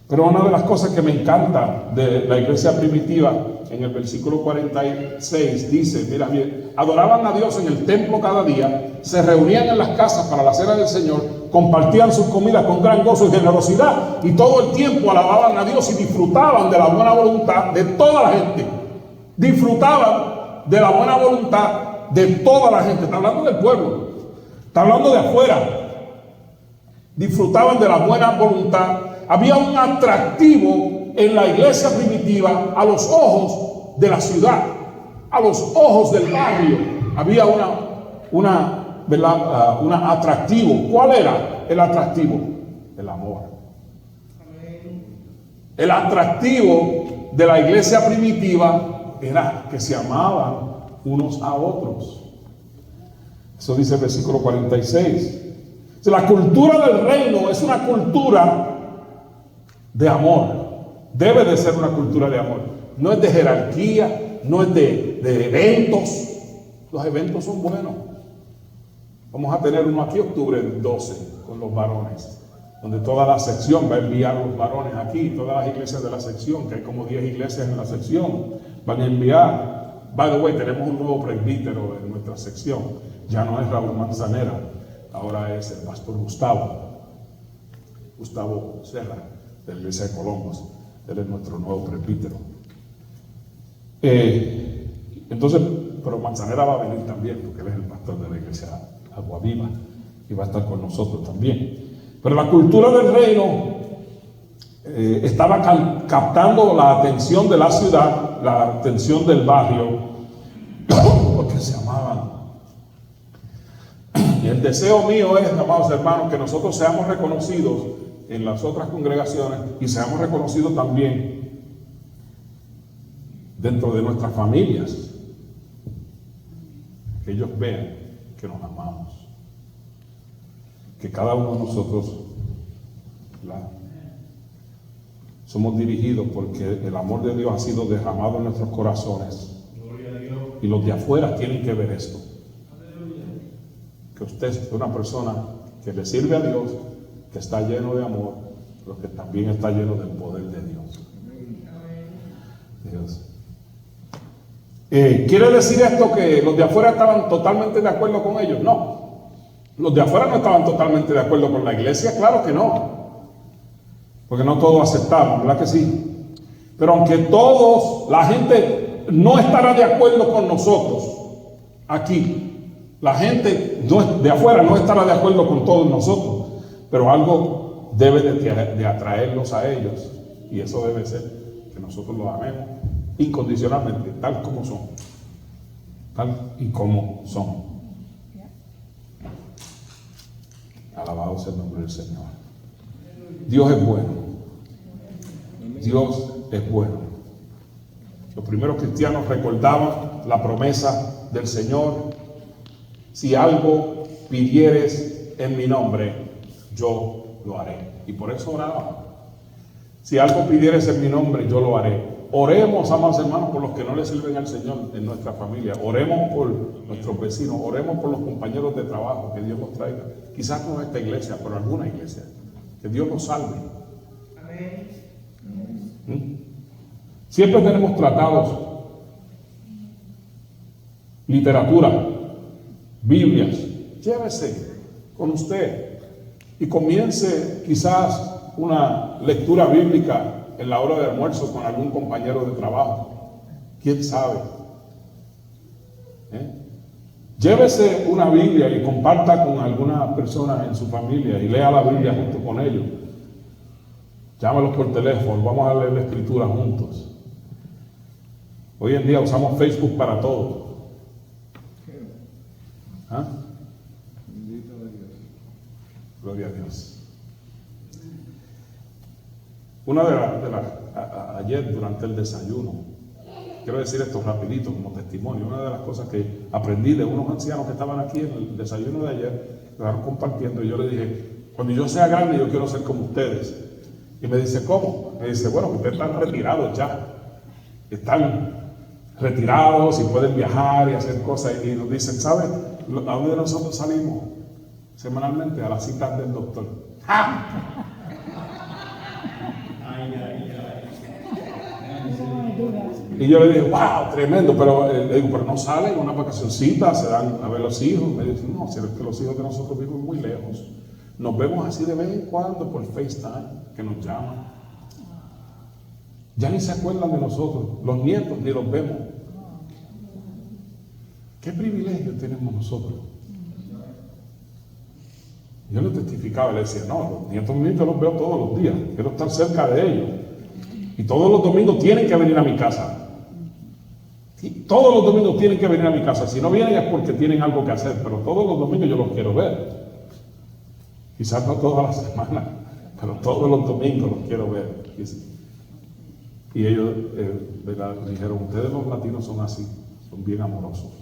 Pero una de las cosas que me encanta de la iglesia primitiva, en el versículo 46, dice, mira bien, adoraban a Dios en el templo cada día, se reunían en las casas para la cena del Señor, compartían sus comidas con gran gozo y generosidad, y todo el tiempo alababan a Dios y disfrutaban de la buena voluntad de toda la gente. Disfrutaban de la buena voluntad de toda la gente. Está hablando del pueblo, está hablando de afuera. Disfrutaban de la buena voluntad. Había un atractivo en la iglesia primitiva a los ojos de la ciudad, a los ojos del barrio, había un atractivo. ¿Cuál era el atractivo? El amor. El atractivo de la iglesia primitiva era que se amaban unos a otros. Eso dice el versículo 46. La cultura del reino es una cultura de amor. Debe de ser una cultura de amor. No es de jerarquía, no es de eventos. Los eventos son buenos. Vamos a tener uno aquí octubre 12 con los varones, donde toda la sección va a enviar a los varones aquí, todas las iglesias de la sección, que hay como 10 iglesias en la sección, van a enviar. By the way, tenemos un nuevo presbítero en nuestra sección. Ya no es Raúl Manzanera, ahora es el pastor Gustavo Serra, de la iglesia de Colombos. Él es nuestro nuevo presbítero. Entonces, pero Manzanera va a venir también, porque él es el pastor de la iglesia Agua Viva, y va a estar con nosotros también. Pero la cultura del reino estaba captando la atención de la ciudad, la atención del barrio, porque se amaban. Y el deseo mío es, amados hermanos, que nosotros seamos reconocidos en las otras congregaciones y seamos reconocidos también dentro de nuestras familias. Que ellos vean que nos amamos. Que cada uno de nosotros somos dirigidos porque el amor de Dios ha sido derramado en nuestros corazones. Y los de afuera tienen que ver esto. Que usted es una persona que le sirve a Dios, que está lleno de amor, pero que también está lleno del poder de Dios. ¿Quiere decir esto que los de afuera estaban totalmente de acuerdo con ellos? No. Los de afuera no estaban totalmente de acuerdo con la iglesia, claro que no. Porque no todos aceptaban, ¿verdad que sí? Pero aunque todos, la gente no estará de acuerdo con nosotros aquí. La gente de afuera no estará de acuerdo con todos nosotros, pero algo debe de atraerlos a ellos, y eso debe ser que nosotros los amemos incondicionalmente, tal como son, tal y como son. Alabado sea el nombre del Señor. Dios es bueno. Dios es bueno. Los primeros cristianos recordaban la promesa del Señor: si algo pidieres en mi nombre, yo lo haré. Y por eso oraban. Si algo pidieres en mi nombre, yo lo haré. Oremos, amados hermanos, por los que no le sirven al Señor en nuestra familia. Oremos por nuestros vecinos. Oremos por los compañeros de trabajo, que Dios los traiga. Quizás no a esta iglesia, pero a alguna iglesia. Que Dios nos salve. Siempre tenemos tratados, literatura, Biblias. Llévese con usted y comience quizás una lectura bíblica en la hora de almuerzo con algún compañero de trabajo. ¿Quién sabe? Llévese una Biblia y comparta con alguna persona en su familia y lea la Biblia junto con ellos. Llámalos por teléfono, vamos a leer la Escritura juntos. Hoy en día usamos Facebook para todo. ¿Ah? Gloria a Dios. Ayer durante el desayuno, quiero decir esto rapidito como testimonio, una de las cosas que aprendí de unos ancianos que estaban aquí en el desayuno de ayer, estaban compartiendo, y yo le dije: cuando yo sea grande yo quiero ser como ustedes. Y me dice: ¿cómo? Me dice: bueno, ustedes están retirados ya, están retirados y pueden viajar y hacer cosas. Y nos dicen: ¿saben a dónde nosotros salimos semanalmente? A las citas del doctor. ¡Ja! Y yo le dije: wow, tremendo, pero le digo: pero no salen una vacacioncita, se dan a ver los hijos. Me dicen: no, si es que los hijos de nosotros viven muy lejos, nos vemos así de vez en cuando por FaceTime, que nos llaman. Ya ni se acuerdan de nosotros, los nietos ni los vemos. ¿Qué privilegio tenemos nosotros? Yo le testificaba, le decía: no, los nietos míos yo los veo todos los días, quiero estar cerca de ellos. Y todos los domingos tienen que venir a mi casa. Todos los domingos tienen que venir a mi casa. Si no vienen es porque tienen algo que hacer, pero todos los domingos yo los quiero ver. Quizás no toda la semana, pero todos los domingos los quiero ver. Y ellos me dijeron, ustedes los latinos son así, son bien amorosos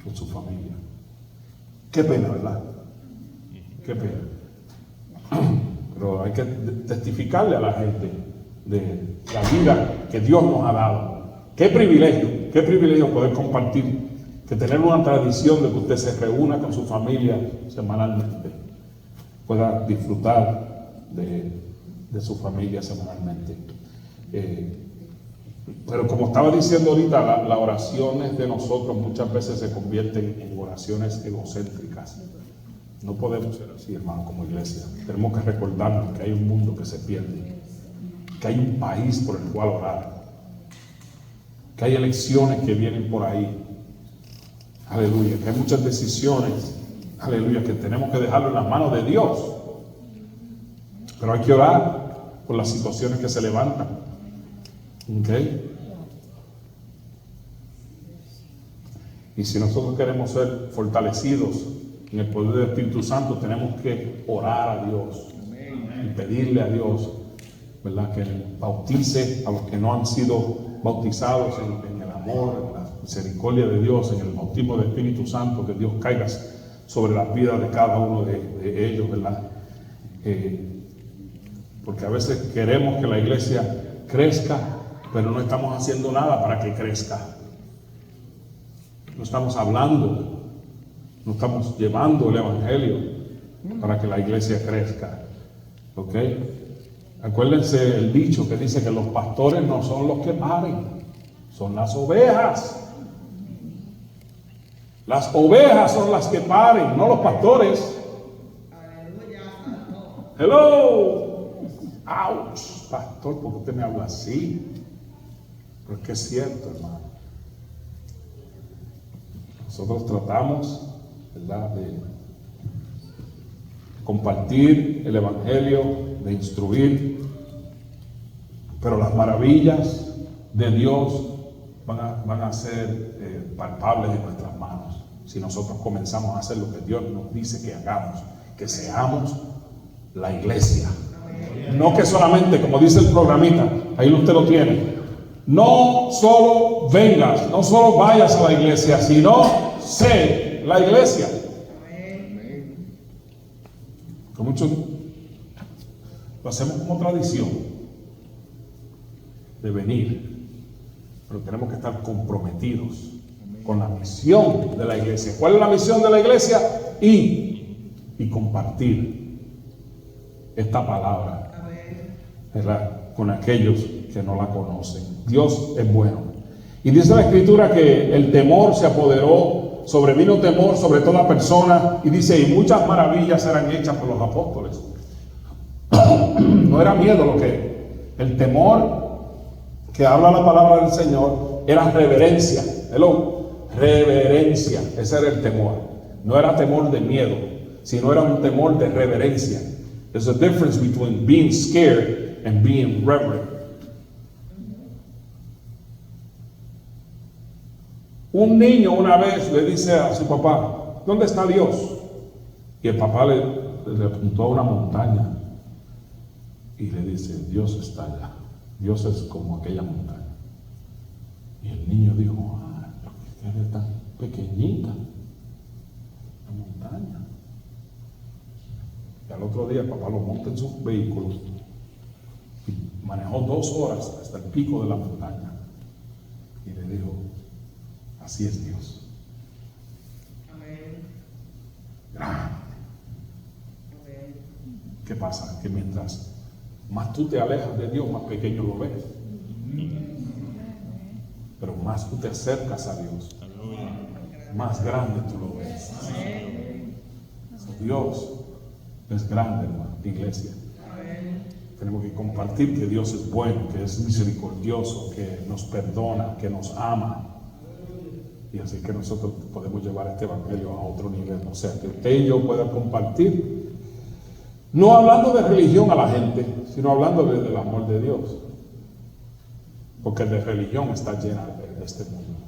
con su familia. Qué pena, ¿verdad? Qué pena. Pero hay que testificarle a la gente de la vida que Dios nos ha dado. Qué privilegio poder compartir, que tener una tradición de que usted se reúna con su familia semanalmente, pueda disfrutar de su familia semanalmente. Pero como estaba diciendo ahorita, las oraciones de nosotros muchas veces se convierten en oraciones egocéntricas. No podemos ser así, hermano, como iglesia. Tenemos que recordarnos que hay un mundo que se pierde, que hay un país por el cual orar, que hay elecciones que vienen por ahí. Aleluya, que hay muchas decisiones, aleluya, que tenemos que dejarlo en las manos de Dios. Pero hay que orar por las situaciones que se levantan. ¿Ok? Y si nosotros queremos ser fortalecidos en el poder del Espíritu Santo, tenemos que orar a Dios y pedirle a Dios, ¿verdad?, que bautice a los que no han sido bautizados en el amor, en la misericordia de Dios, en el bautismo del Espíritu Santo, que Dios caiga sobre las vidas de cada uno de ellos, ¿verdad? Porque a veces queremos que la iglesia crezca, pero no estamos haciendo nada para que crezca. No estamos hablando, no estamos llevando el evangelio para que la iglesia crezca. ¿Ok? Acuérdense el dicho que dice que los pastores no son los que paren, son las ovejas. Las ovejas son las que paren, no los pastores. Hello. Ouch, pastor, ¿por qué usted me habla así? Pero es que es cierto, hermano. Nosotros tratamos, ¿verdad?, de compartir el evangelio, de instruir, pero las maravillas de Dios van a ser palpables en nuestras manos si nosotros comenzamos a hacer lo que Dios nos dice que hagamos, que seamos la iglesia. No que solamente, como dice el programita, ahí usted lo tiene, no solo vengas, no solo vayas a la iglesia, sino sé la iglesia. Con mucho lo hacemos como tradición de venir, pero tenemos que estar comprometidos con la misión de la iglesia. ¿Cuál es la misión de la iglesia? Y compartir esta palabra, ¿verdad?, con aquellos que no la conocen. Dios es bueno. Y dice la Escritura que el temor se apoderó, sobrevino temor sobre toda persona, y dice, y muchas maravillas eran hechas por los apóstoles. No era miedo lo que, el temor que habla la palabra del Señor era reverencia. Hello, reverencia, ese era el temor. No era temor de miedo, sino era un temor de reverencia. There's a difference between being scared and being reverent. Un niño una vez le dice a su papá, ¿dónde está Dios? Y el papá le apuntó a una montaña y le dice, Dios está allá. Dios es como aquella montaña. Y el niño dijo, ¿por qué es tan pequeñita la montaña? Y al otro día el papá lo monta en su vehículo y manejó 2 horas hasta el pico de la montaña y le dijo, así es Dios. Grande. ¿Qué pasa? Que mientras más tú te alejas de Dios, más pequeño lo ves. Pero más tú te acercas a Dios, más grande tú lo ves. Dios es grande, hermano, iglesia. Tenemos que compartir que Dios es bueno, que es misericordioso, que nos perdona, que nos ama. Y así que nosotros podemos llevar este evangelio a otro nivel. O sea, que usted y yo puedan compartir, no hablando de religión a la gente, sino hablando del amor de Dios. Porque de religión está llena de este mundo.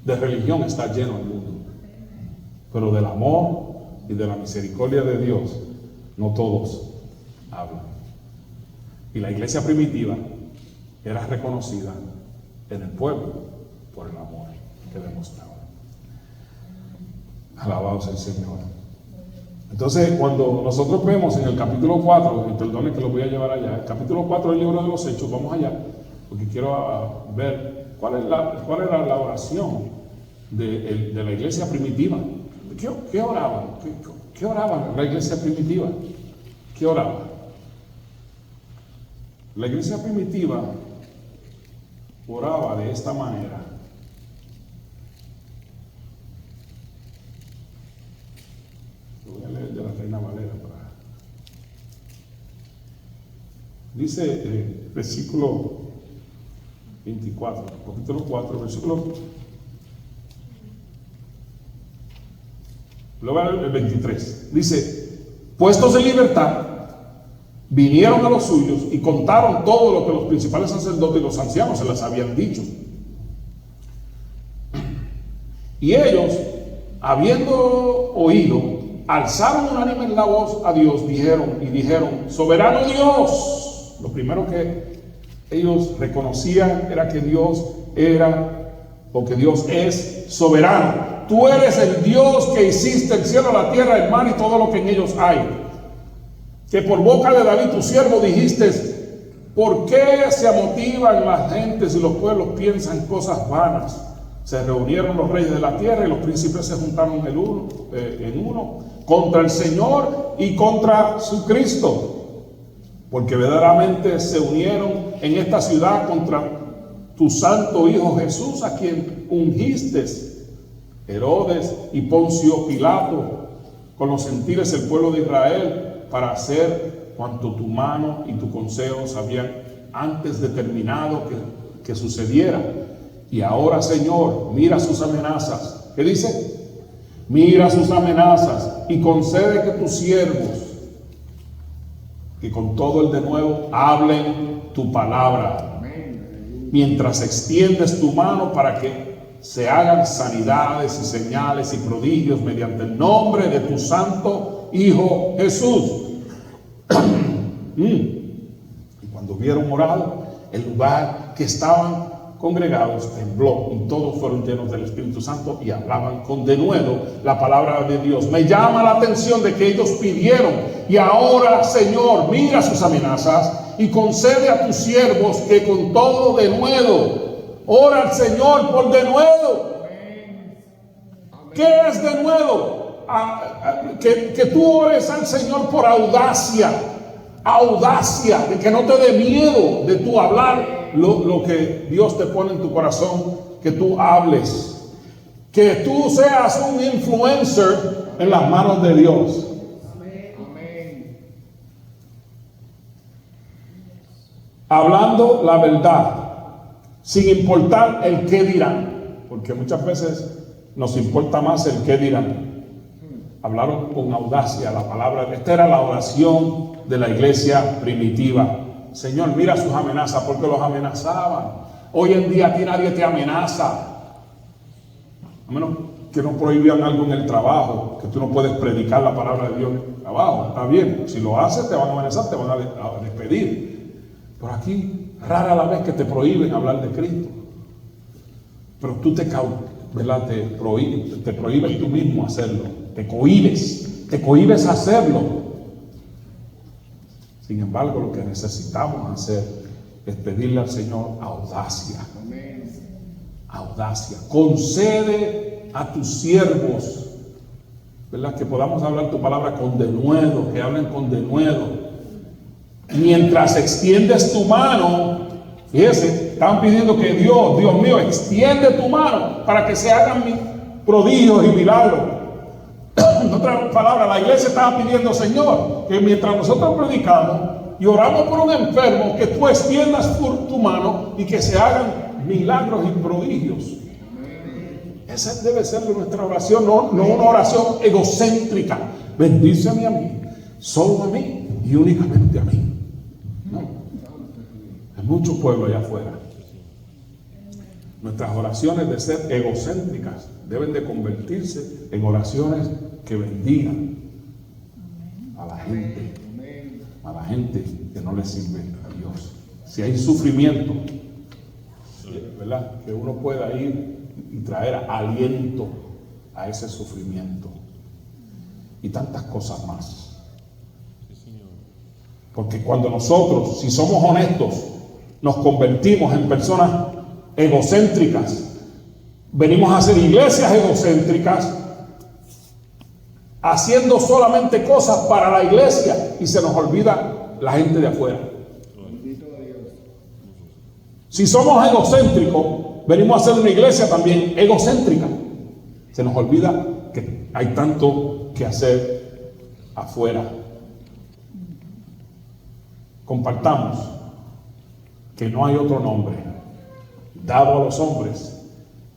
De religión está lleno el mundo, pero del amor y de la misericordia de Dios no todos hablan. Y la iglesia primitiva era reconocida en el pueblo por el amor que demostraba. Alabado sea el Señor. Entonces, cuando nosotros vemos en el capítulo 4, y perdone que lo voy a llevar allá, el capítulo 4 del libro de los Hechos, vamos allá, porque quiero ver cuál era la oración de la iglesia primitiva. ¿Qué oraban? ¿Qué oraban la iglesia primitiva? ¿Qué oraba? La iglesia primitiva oraba de esta manera. Lo voy a leer de la Reina Valera para... Dice versículo 24, capítulo 4, versículo... Luego el 23. Dice, puestos en libertad, vinieron a los suyos y contaron todo lo que los principales sacerdotes y los ancianos se les habían dicho. Y ellos, habiendo oído, alzaron unánimes la voz a Dios, dijeron, soberano Dios. Lo primero que ellos reconocían era que Dios era, o que Dios es soberano. Tú eres el Dios que hiciste el cielo, la tierra, el mar y todo lo que en ellos hay. Que por boca de David tu siervo dijiste, ¿por qué se amotivan las gentes y los pueblos piensan cosas vanas? Se reunieron los reyes de la tierra y los príncipes se juntaron en uno contra el Señor y contra su Cristo, porque verdaderamente se unieron en esta ciudad contra tu santo Hijo Jesús, a quien ungiste. Herodes y Poncio Pilato, con los gentiles el pueblo de Israel, para hacer cuanto tu mano y tu consejo habían antes determinado que sucediera. Y ahora, Señor, mira sus amenazas. ¿Qué dice? Mira sus amenazas y concede que tus siervos, que con todo el denuedo, hablen tu palabra, mientras extiendes tu mano para que se hagan sanidades y señales y prodigios mediante el nombre de tu santo Hijo Jesús. Y cuando hubieron orado, el lugar que estaban congregados tembló y todos fueron llenos del Espíritu Santo y hablaban con denuedo la palabra de Dios. Me llama la atención de que ellos pidieron, y ahora, Señor, mira sus amenazas y concede a tus siervos que con todo denuedo ora al Señor por denuedo. ¿Qué es denuedo? Que tú ores al Señor por audacia, de que no te dé miedo de tú hablar lo que Dios te pone en tu corazón, que tú hables, que tú seas un influencer en las manos de Dios. Hablando la verdad, sin importar el qué dirán, porque muchas veces nos importa más el qué dirán. Hablaron con audacia la palabra. Esta era la oración de la iglesia primitiva. Señor, mira sus amenazas, porque los amenazaban. Hoy en día a ti nadie te amenaza, a menos que no prohíban algo en el trabajo, que tú no puedes predicar la palabra de Dios en el trabajo. Está bien, si lo haces te van a amenazar, te van a despedir. Pero aquí, rara la vez que te prohíben hablar de Cristo. Pero tú te prohíbes tú mismo hacerlo. Te cohibes hacerlo. Sin embargo, lo que necesitamos hacer es pedirle al Señor audacia. Audacia. Concede a tus siervos, ¿verdad?, que podamos hablar tu palabra con denuedo, que hablen con denuedo. Mientras extiendes tu mano, fíjese, están pidiendo que Dios mío, extiende tu mano para que se hagan prodigios y milagros. En otras palabras, la iglesia estaba pidiendo, Señor, que mientras nosotros predicamos y oramos por un enfermo, que tú extiendas por tu mano y que se hagan milagros y prodigios. Esa debe ser nuestra oración, no una oración egocéntrica. Bendíceme a mí, solo a mí y únicamente a mí. No. Hay mucho pueblo allá afuera. Nuestras oraciones de ser egocéntricas deben de convertirse en oraciones que bendigan a la gente que no le sirve a Dios. Si hay sufrimiento, ¿verdad?, que uno pueda ir y traer aliento a ese sufrimiento y tantas cosas más. Porque cuando nosotros, si somos honestos, nos convertimos en personas egocéntricas, venimos a hacer iglesias egocéntricas, haciendo solamente cosas para la iglesia y se nos olvida la gente de afuera. Si somos egocéntricos, venimos a hacer una iglesia también egocéntrica. Se nos olvida que hay tanto que hacer afuera. Compartamos que no hay otro nombre dado a los hombres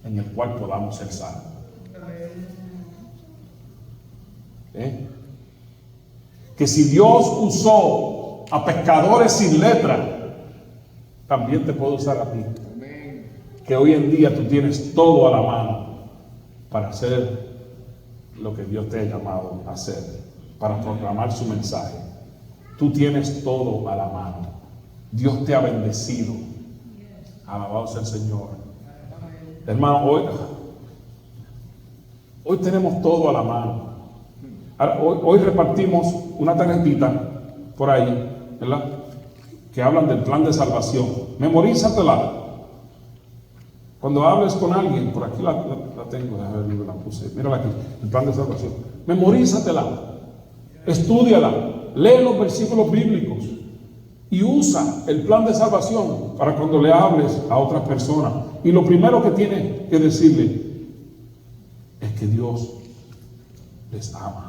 en el cual podamos ser salvos. Que si Dios usó a pescadores sin letra, también te puede usar a ti. Que hoy en día tú tienes todo a la mano para hacer lo que Dios te ha llamado a hacer, para proclamar su mensaje. Tú tienes todo a la mano. Dios te ha bendecido. Alabado sea el Señor. Hermano, hoy tenemos todo a la mano. Ahora, hoy repartimos una tarjetita por ahí, ¿verdad?, que hablan del plan de salvación. Memorízatela. Cuando hables con alguien, por aquí la tengo, déjame ver, la puse, mírala aquí, el plan de salvación. Memorízatela, estúdiala, lee los versículos bíblicos y usa el plan de salvación para cuando le hables a otras personas. Y lo primero que tienes que decirle es que Dios les ama.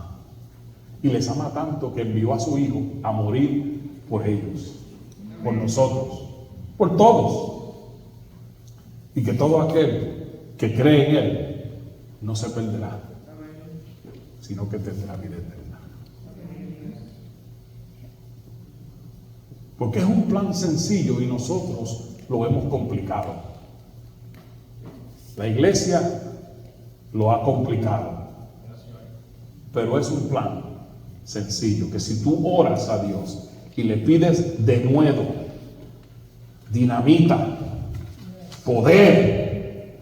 Y les ama tanto que envió a su Hijo a morir por ellos, por nosotros, por todos. Y que todo aquel que cree en Él no se perderá, sino que tendrá vida eterna. Porque es un plan sencillo y nosotros lo hemos complicado. La iglesia lo ha complicado. Pero es un plan sencillo, que si tú oras a Dios y le pides denuedo, dinamita, poder,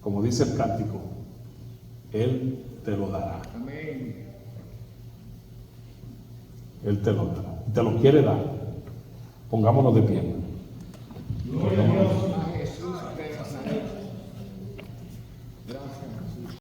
como dice el cántico, Él te lo dará. Él te lo dará. Te lo quiere dar. Pongámonos de pie. Gloria a Dios.